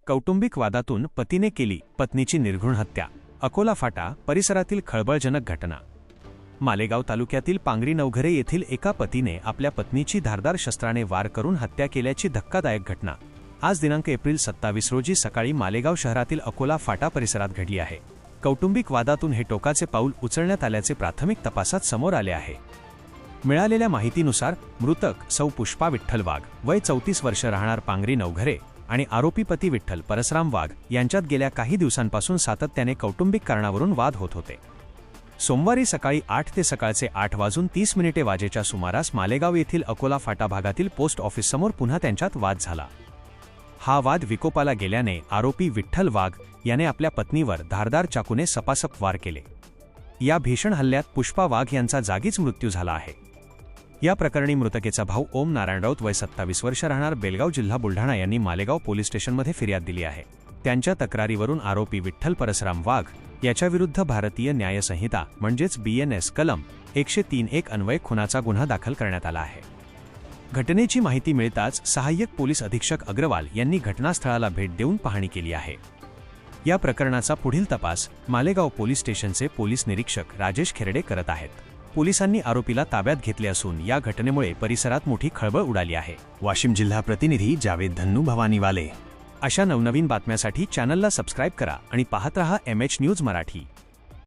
कौटुंबिक वादातून पतीने केली पत्नीची निर्घृण हत्या. अकोला फाटा परिसरातील खळबळजनक घटना. मालेगाव तालुक्यातील पांगरी नवघरे येथील एका पतीने आपल्या पत्नीची धारदार शस्त्राने वार करून हत्या केल्याची धक्कादायक घटना आज दिनांक एप्रिल 27 रोजी सकाळी मालेगाव शहरातील अकोला फाटा परिसरात घडली आहे. कौटुंबिक वादातून हे टोकाचे पाऊल उचलण्यात आल्याचे प्राथमिक तपासात समोर आले आहे. मिळालेल्या माहितीनुसार मृतक सौ पुष्पा विठ्ठल वाघ वय 34 वर्ष राहणार पांगरी नवघरे आणि आरोपी पती विठ्ठल परसराम वाघ यांच्यात गेल्या काही दिवसांपासून सातत्याने कौटुंबिक कारणावरून वाद होत होते. सोमवारी सकाळी 8 ते सकाळचे 8:30 वाजेच्या सुमारास मालेगाव येथील अकोला फाटा भागातील पोस्ट ऑफिससमोर पुन्हा त्यांच्यात वाद झाला. हा वाद विकोपाला गेल्याने आरोपी विठ्ठल वाघ याने आपल्या पत्नीवर धारदार चाकूने सपासप वार केले. या भीषण हल्ल्यात पुष्पा वाघ यांचा जागीच मृत्यू झाला आहे. या प्रकरणी मृतकेचा भाऊ ओम नारायण राऊत वय 27 वर्ष राहणार बेलगाव जिल्हा बुलढाणा यांनी मालेगाव पोलीस स्टेशनमध्ये फिर्याद दिली आहे. त्यांच्या तक्रारीवरून आरोपी विठ्ठल परसराम वाघ याच्याविरुद्ध भारतीय न्याय संहिता म्हणजेच BNS कलम 103(1) अन्वये खुनाचा गुन्हा दाखल करण्यात आला आहे. घटनेची माहिती मिळताच सहाय्यक पोलीस अधीक्षक अग्रवाल यांनी घटनास्थळाला भेट देऊन पाहणी केली आहे. या प्रकरणाचा पुढील तपास मालेगाव पोलीस स्टेशनचे पोलीस निरीक्षक राजेश खेरडे करत आहेत. पोलिसांनी आरोपीला ताब्यात घेतले असून या घटनेमुळे परिसरात मोठी खळबळ उडाली आहे. वाशिम जिल्हा प्रतिनिधी जावेद धन्नू भवानीवाले. अशा नवनवीन बातम्यांसाठी चॅनलला सबस्क्राईब करा आणि पाहत रहा MH न्यूज मराठी.